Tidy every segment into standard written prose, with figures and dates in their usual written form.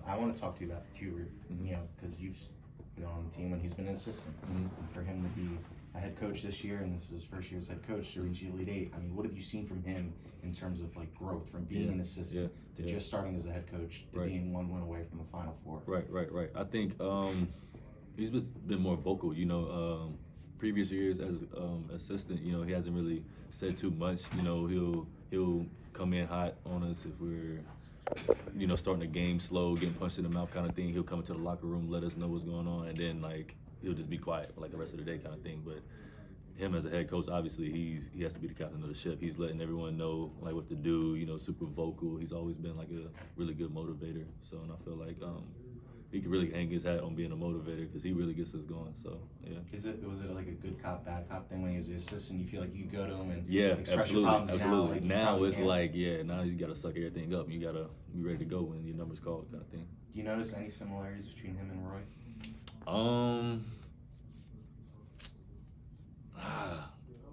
I want to talk to you about Hubert, because you've been on the team when he's been an assistant. And for him to be a head coach this year, and this is his first year as head coach, to reach Elite Eight, I mean, what have you seen from him in terms of like growth from being an assistant to just starting as a head coach to being one win away from the Final Four? Right. I think he's just been more vocal. Previous years as assistant, he hasn't really said too much. He'll come in hot on us if we're starting the game slow, getting punched in the mouth kind of thing. He'll come into the locker room, let us know what's going on, and then he'll just be quiet like the rest of the day kind of thing. But him as a head coach, obviously he has to be the captain of the ship. He's letting everyone know like what to do. Super vocal. He's always been like a really good motivator. So, and I feel like he can really hang his hat on being a motivator because he really gets us going. So yeah. Was it like a good cop, bad cop thing when he was the assistant? You feel like you go to him and express absolutely, your problems absolutely. Now it's can. now you got to suck everything up. You got to be ready to go when your number's called, kind of thing. Do you notice any similarities between him and Roy?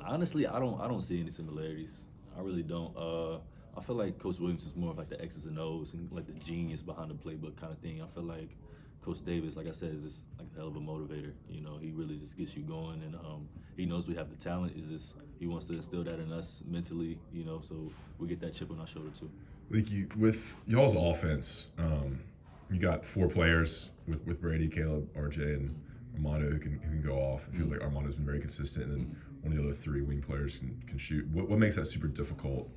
Honestly, I don't see any similarities. I really don't. I feel like Coach Williams is more of like the X's and O's and like the genius behind the playbook kind of thing. I feel like Coach Davis, like I said, is just like a hell of a motivator. He really just gets you going, and he knows we have the talent. He wants to instill that in us mentally, so we get that chip on our shoulder too. Leaky, with y'all's offense, you got 4 players with Brady, Caleb, RJ, and Armando who can go off. It feels like Armando's been very consistent, and then one of the other 3 wing players can shoot. What makes that super difficult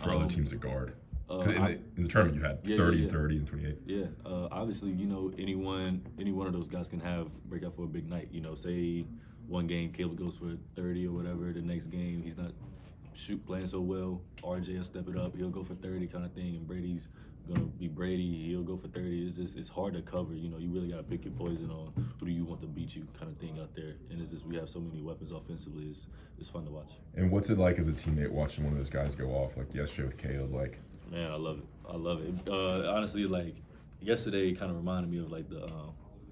for other teams to guard? In the tournament, you've had 30, 30, and 28. Yeah, obviously, any one of those guys can have breakout for a big night. Say one game Caleb goes for 30 or whatever. The next game he's not playing so well. RJ will step it up. He'll go for 30 kind of thing. And Brady's gonna be Brady. He'll go for 30. It's hard to cover. You really gotta pick your poison on who do you want to beat you kind of thing out there. And we have so many weapons offensively. It's fun to watch. And what's it like as a teammate watching one of those guys go off like yesterday with Caleb? Man, I love it. Honestly, yesterday kind of reminded me of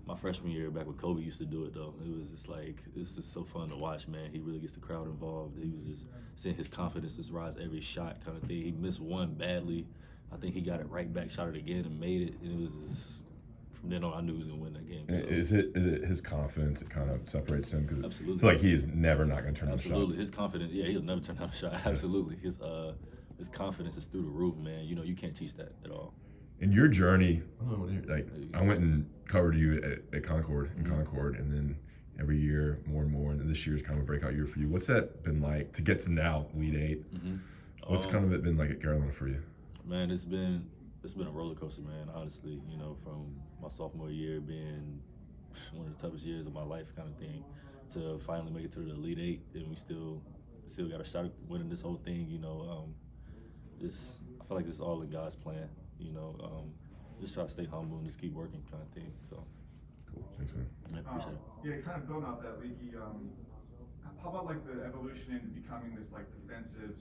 my freshman year back when Kobe used to do it, though. It was just it's just so fun to watch, man. He really gets the crowd involved. He was just seeing his confidence just rise every shot kind of thing. He missed one badly. I think he got it right back, shot it again, and made it. And it was just, from then on, I knew he was going to win that game. So. Is it his confidence that kind of separates him? Because absolutely. I feel like he is never not going to turn down a shot. Absolutely. His confidence, he'll never turn down a shot. Absolutely. His confidence is through the roof, man. You can't teach that at all. In your journey, I went and covered you at Concord, and then every year more and more, and then this year is kind of a breakout year for you. What's that been like to get to now Elite Eight? What's kind of it been like at Carolina for you? Man, it's been a roller coaster, man. Honestly, from my sophomore year being one of the toughest years of my life, kind of thing, to finally make it to the Elite Eight, and we still got a shot at winning this whole thing. I feel like it's all in God's plan. Just try to stay humble and just keep working, kind of thing. So. Cool. Thanks, man. I appreciate it. Yeah, kind of building off that, Leaky. How about the evolution into becoming this defensive